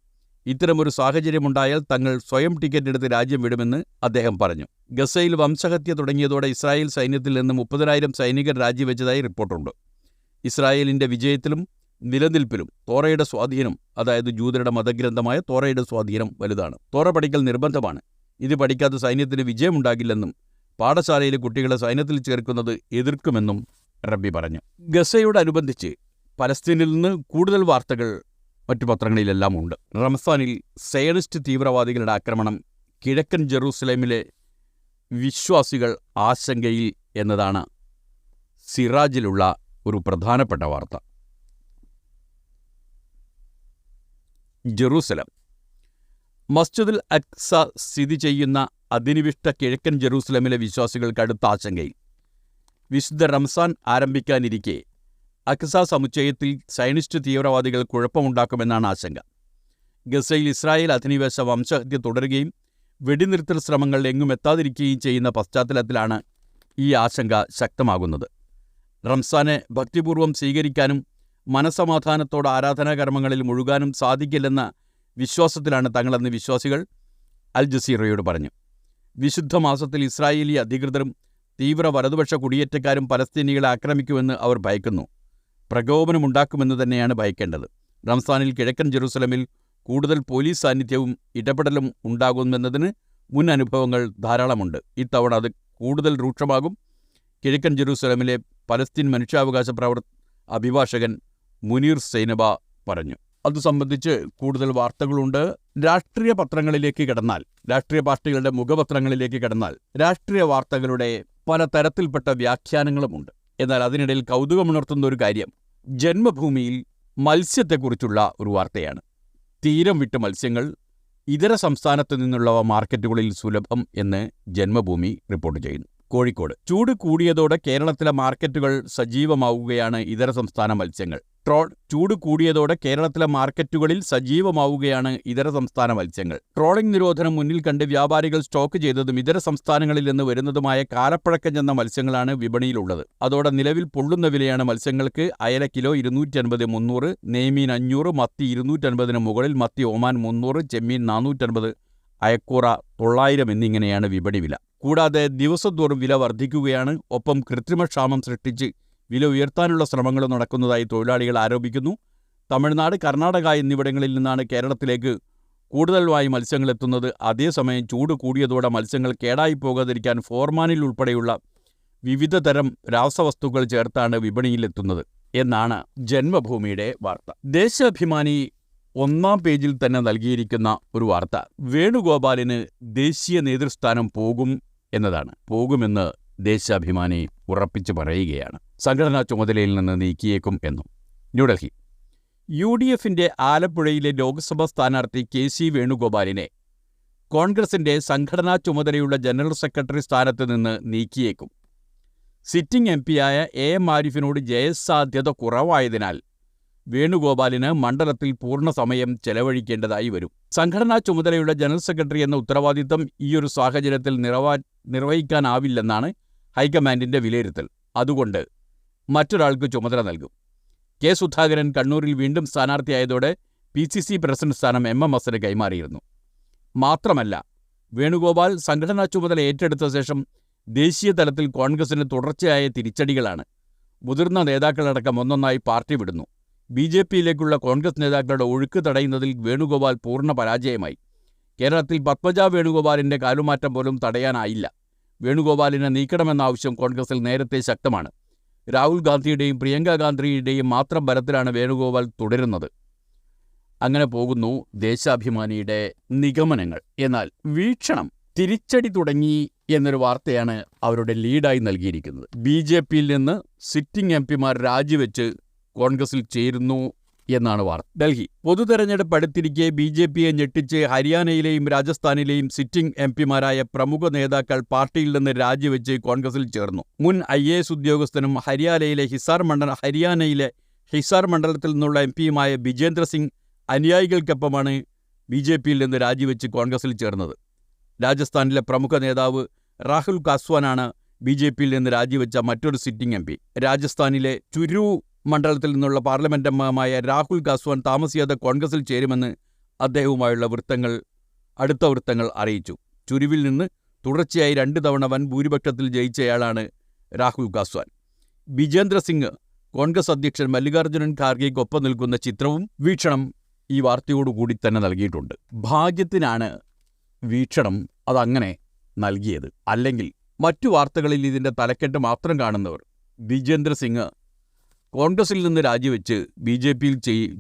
ഇത്തരമൊരു സാഹചര്യമുണ്ടായാൽ തങ്ങൾ സ്വയം ടിക്കറ്റ് എടുത്ത് രാജ്യം വിടുമെന്ന് അദ്ദേഹം പറഞ്ഞു. ഗസയിൽ വംശഹത്യ തുടങ്ങിയതോടെ ഇസ്രായേൽ സൈന്യത്തിൽ നിന്ന് 30,000 സൈനികർ രാജിവെച്ചതായി റിപ്പോർട്ടുണ്ട്. ഇസ്രായേലിന്റെ വിജയത്തിലും നിലനിൽപ്പിലും തോറയുടെ സ്വാധീനം, അതായത് ജൂതരുടെ മതഗ്രന്ഥമായ തോറയുടെ സ്വാധീനം വലുതാണ്. തോറ പഠിക്കൽ നിർബന്ധമാണ്. ഇത് പഠിക്കാതെ സൈന്യത്തിന് വിജയമുണ്ടാകില്ലെന്നും പാഠശാലയിലെ കുട്ടികളെ സൈന്യത്തിൽ ചേർക്കുന്നത് എതിർക്കുമെന്നും റബ്ബി പറഞ്ഞു. ഗസയോടനുബന്ധിച്ച് പലസ്തീനിൽ നിന്ന് കൂടുതൽ വാർത്തകൾ മറ്റു പത്രങ്ങളിലെല്ലാം ഉണ്ട്. റമസാനിൽ സയനിസ്റ്റ് തീവ്രവാദികളുടെ ആക്രമണം, കിഴക്കൻ ജെറൂസലേമിലെ വിശ്വാസികൾ ആശങ്കയിൽ എന്നതാണ് സിറാജിലുള്ള ഒരു പ്രധാനപ്പെട്ട വാർത്ത. ജെറൂസലം. മസ്ജിദുൽ അഖ്സ സ്ഥിതി ചെയ്യുന്ന അധിനിവിഷ്ട കിഴക്കൻ ജെറൂസലമിലെ വിശ്വാസികൾ കടുത്ത ആശങ്കയിൽ. വിശുദ്ധ റംസാൻ ആരംഭിക്കാനിരിക്കെ അഖ്സ സമുച്ചയത്തിൽ സയനിസ്റ്റ് തീവ്രവാദികൾ കുഴപ്പമുണ്ടാക്കുമെന്നാണ് ആശങ്ക. ഗസയിൽ ഇസ്രായേൽ അധിനിവേശ വംശഹത്യ തുടരുകയും വെടിനിർത്തൽ ശ്രമങ്ങൾ എങ്ങും എത്താതിരിക്കുകയും ചെയ്യുന്ന പശ്ചാത്തലത്തിലാണ് ഈ ആശങ്ക ശക്തമാകുന്നത്. റംസാനെ ഭക്തിപൂർവ്വം സ്വീകരിക്കാനും മനസമാധാനത്തോടെ ആരാധനാകർമ്മങ്ങളിൽ മുഴുകാനും സാധിക്കില്ലെന്ന വിശ്വാസത്തിലാണ് തങ്ങളെന്ന് വിശ്വാസികൾ അൽ ജസീറയോട് പറഞ്ഞു. വിശുദ്ധ മാസത്തിൽ ഇസ്രായേലി അധികൃതരും തീവ്ര വലതുപക്ഷ കുടിയേറ്റക്കാരും പലസ്തീനികളെ ആക്രമിക്കുമെന്ന് അവർ ഭയക്കുന്നു. പ്രകോപനമുണ്ടാക്കുമെന്ന് തന്നെയാണ് ഭയക്കേണ്ടത്. റംസാനിൽ കിഴക്കൻ ജെറൂസലമിൽ കൂടുതൽ പോലീസ് സാന്നിധ്യവും ഇടപെടലും ഉണ്ടാകുമെന്നതിന് മുൻ അനുഭവങ്ങൾ ധാരാളമുണ്ട്. ഇത്തവണ അത് കൂടുതൽ രൂക്ഷമാകും. കിഴക്കൻ ജെറൂസലമിലെ പലസ്തീൻ മനുഷ്യാവകാശ അഭിഭാഷകൻ മുനീർ സൈനബ പറഞ്ഞു. അത് സംബന്ധിച്ച് കൂടുതൽ വാർത്തകളുണ്ട്. രാഷ്ട്രീയ പത്രങ്ങളിലേക്ക് കടന്നാൽ, രാഷ്ട്രീയ പാർട്ടികളുടെ മുഖപത്രങ്ങളിലേക്ക് കടന്നാൽ രാഷ്ട്രീയ വാർത്തകളുടെ പല തരത്തിൽപ്പെട്ട വ്യാഖ്യാനങ്ങളുമുണ്ട്. എന്നാൽ അതിനിടയിൽ കൗതുകമുണർത്തുന്ന ഒരു കാര്യം ജന്മഭൂമിയിൽ മത്സ്യത്തെക്കുറിച്ചുള്ള ഒരു വാർത്തയാണ്. തീരം വിട്ട മത്സ്യങ്ങൾ ഇതര സംസ്ഥാനത്തു നിന്നുള്ളവ മാർക്കറ്റുകളിൽ സുലഭം എന്ന് ജന്മഭൂമി റിപ്പോർട്ട് ചെയ്യുന്നു. കോഴിക്കോട്. ചൂട് കൂടിയതോടെ കേരളത്തിലെ മാർക്കറ്റുകൾ സജീവമാവുകയാണ് ഇതര സംസ്ഥാന മത്സ്യങ്ങൾ. ചൂട് കൂടിയതോടെ കേരളത്തിലെ മാർക്കറ്റുകളിൽ സജീവമാവുകയാണ് ഇതര സംസ്ഥാന മത്സ്യങ്ങൾ. ട്രോളിംഗ് നിരോധനം മുന്നിൽ കണ്ട് വ്യാപാരികൾ സ്റ്റോക്ക് ചെയ്തതും ഇതര സംസ്ഥാനങ്ങളിൽ നിന്ന് വരുന്നതുമായ കാലപ്പഴക്കം ചെന്ന മത്സ്യങ്ങളാണ് വിപണിയിലുള്ളത്. അതോടെ നിലവിൽ പൊള്ളുന്ന വിലയാണ് മത്സ്യങ്ങൾക്ക്. അയല കിലോ 250-300, നെയ്മീൻ 500, മത്തി 250 മുകളിൽ, മത്തി ഒമാൻ 300, ചെമ്മീൻ 450, അയക്കൂറ 900 എന്നിങ്ങനെയാണ് വിപണി വില. കൂടാതെ ദിവസം തോറും വില വർദ്ധിക്കുകയാണ്. ഒപ്പം കൃത്രിമക്ഷാമം സൃഷ്ടിച്ച് വില ഉയർത്താനുള്ള ശ്രമങ്ങളും നടക്കുന്നതായി തൊഴിലാളികൾ ആരോപിക്കുന്നു. തമിഴ്നാട്, കർണാടക എന്നിവിടങ്ങളിൽ നിന്നാണ് കേരളത്തിലേക്ക് കൂടുതലായി മത്സ്യങ്ങൾ എത്തുന്നത്. അതേസമയം ചൂട് കൂടിയതോടെ മത്സ്യങ്ങൾ കേടായി പോകാതിരിക്കാൻ ഫോർമാനിൽ ഉൾപ്പെടെയുള്ള വിവിധ തരം രാസവസ്തുക്കൾ ചേർത്താണ് വിപണിയിലെത്തുന്നത് എന്നാണ് ജന്മഭൂമിയുടെ വാർത്ത. ദേശാഭിമാനി 1-ാം പേജിൽ തന്നെ നൽകിയിരിക്കുന്ന ഒരു വാർത്ത വേണുഗോപാലിന് ദേശീയ നേതൃസ്ഥാനം പോകും എന്നതാണ്. പോകുമെന്ന് ദേശാഭിമാനി ഉറപ്പിച്ചു പറയുകയാണ്. സംഘടനാ ചുമതലയിൽ നിന്ന് നീക്കിയേക്കും എന്നും. ന്യൂഡൽഹി. UDFന്റെ ആലപ്പുഴയിലെ ലോക്സഭാ സ്ഥാനാർത്ഥി KC വേണുഗോപാലിനെ കോൺഗ്രസിന്റെ സംഘടനാ ചുമതലയുള്ള ജനറൽ സെക്രട്ടറി സ്ഥാനത്ത് നിന്ന് നീക്കിയേക്കും. സിറ്റിംഗ് എംപിയായ എം ആരിഫിനോട് ജയസാധ്യത കുറവായതിനാൽ വേണുഗോപാലിന് മണ്ഡലത്തിൽ പൂർണ്ണസമയം ചെലവഴിക്കേണ്ടതായി വരും. സംഘടനാ ചുമതലയുള്ള ജനറൽ സെക്രട്ടറി എന്ന ഉത്തരവാദിത്തം ഈയൊരു സാഹചര്യത്തിൽ നിർവഹിക്കാനാവില്ലെന്നാണ് ഹൈക്കമാൻഡിന്റെ വിലയിരുത്തൽ. അതുകൊണ്ട് മറ്റൊരാൾക്ക് ചുമതല നൽകും. കെ സുധാകരൻ കണ്ണൂരിൽ വീണ്ടും സ്ഥാനാർത്ഥിയായതോടെ PCC പ്രസിഡന്റ് സ്ഥാനം MMSന് കൈമാറിയിരുന്നു. മാത്രമല്ല, വേണുഗോപാൽ സംഘടനാ ചുമതല ഏറ്റെടുത്ത ശേഷം ദേശീയ തലത്തിൽ കോൺഗ്രസിന് തുടർച്ചയായ തിരിച്ചടികളാണ്. മുതിർന്ന നേതാക്കളടക്കം ഒന്നൊന്നായി പാർട്ടി വിടുന്നു. BJPയിലേക്കുള്ള കോൺഗ്രസ് നേതാക്കളുടെ ഒഴുക്ക് തടയുന്നതിൽ വേണുഗോപാൽ പൂർണ്ണ പരാജയമായി. കേരളത്തിൽ പത്മജ വേണുഗോപാലിന്റെ കാലുമാറ്റം പോലും തടയാനായില്ല. വേണുഗോപാലിനെ നീക്കണമെന്ന ആവശ്യം കോൺഗ്രസിൽ നേരത്തെ ശക്തമാണ്. രാഹുൽ ഗാന്ധിയുടെയും പ്രിയങ്ക ഗാന്ധിയുടെയും മാത്രം ബലത്തിലാണ് വേണുഗോപാൽ തുടരുന്നത്. അങ്ങനെ പോകുന്നു ദേശാഭിമാനിയുടെ നിഗമനങ്ങൾ. എന്നാൽ വീക്ഷണം തിരിച്ചടി തുടങ്ങി എന്നൊരു വാർത്തയാണ് അവരുടെ ലീഡായി നൽകിയിരിക്കുന്നത്. BJPയിൽ നിന്ന് സിറ്റിംഗ് എംപിമാർ രാജിവെച്ച് കോൺഗ്രസിൽ ചേരുന്നു എന്നാണ് വാർത്ത. ഡൽഹി പൊതുതെരഞ്ഞെടുപ്പ് അടുത്തിരിക്കെ BJPയെ ഞെട്ടിച്ച് ഹരിയാനയിലെയും രാജസ്ഥാനിലെയും സിറ്റിംഗ് എംപിമാരായ പ്രമുഖ നേതാക്കൾ പാർട്ടിയിൽ നിന്ന് രാജിവെച്ച് കോൺഗ്രസിൽ ചേർന്നു. മുൻ IAS ഉദ്യോഗസ്ഥനും ഹരിയാനയിലെ ഹിസാർ മണ്ഡലത്തിൽ നിന്നുള്ള MPയുമായ ബിജേന്ദ്ര സിംഗ് അനുയായികൾക്കൊപ്പമാണ് BJPയിൽ നിന്ന് രാജിവെച്ച് കോൺഗ്രസിൽ ചേർന്നത്. രാജസ്ഥാനിലെ പ്രമുഖ നേതാവ് രാഹുൽ കാസ്വാനാണ് BJPയിൽ നിന്ന് രാജിവെച്ച മറ്റൊരു സിറ്റിംഗ് MP. രാജസ്ഥാനിലെ ചുരു മണ്ഡലത്തിൽ നിന്നുള്ള പാർലമെന്റ് അംഗമായ രാഹുൽ കാസ്വാൻ താമസിയാതെ കോൺഗ്രസിൽ ചേരുമെന്ന് അദ്ദേഹവുമായുള്ള അടുത്ത വൃത്തങ്ങൾ അറിയിച്ചു. ചുരുവിൽ നിന്ന് തുടർച്ചയായി 2 തവണ വൻ ഭൂരിപക്ഷത്തിൽ ജയിച്ചയാളാണ് രാഹുൽ കാസ്വാൻ. ബിജേന്ദ്ര സിംഗ് കോൺഗ്രസ് അധ്യക്ഷൻ മല്ലികാർജ്ജുനൻ ഖാർഗെയ്ക്കൊപ്പം നിൽക്കുന്ന ചിത്രവും വീക്ഷണം ഈ വാർത്തയോടുകൂടി തന്നെ നൽകിയിട്ടുണ്ട്. ഭാഗ്യത്തിനാണ് വീക്ഷണം അതങ്ങനെ നൽകിയത്. അല്ലെങ്കിൽ മറ്റു വാർത്തകളിൽ ഇതിൻ്റെ തലക്കെട്ട് മാത്രം കാണുന്നവർ ബിജേന്ദ്ര സിംഗ് കോൺഗ്രസിൽ നിന്ന് രാജിവെച്ച് BJPയിൽ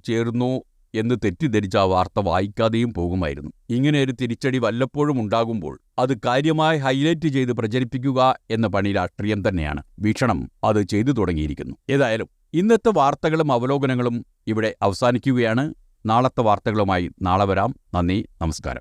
ചേർന്നു എന്ന് തെറ്റിദ്ധരിച്ച ആ വാർത്ത വായിക്കാതെയും പോകുമായിരുന്നു. ഇങ്ങനെയൊരു തിരിച്ചടി വല്ലപ്പോഴും ഉണ്ടാകുമ്പോൾ അത് കാര്യമായി ഹൈലൈറ്റ് ചെയ്ത് പ്രചരിപ്പിക്കുക എന്ന പണി രാഷ്ട്രീയം തന്നെയാണ്. വീക്ഷണം അത് ചെയ്തു തുടങ്ങിയിരിക്കുന്നു. ഏതായാലും ഇന്നത്തെ വാർത്തകളും അവലോകനങ്ങളും ഇവിടെ അവസാനിക്കുകയാണ്. നാളത്തെ വാർത്തകളുമായി നാളെ വരാം. നന്ദി, നമസ്കാരം.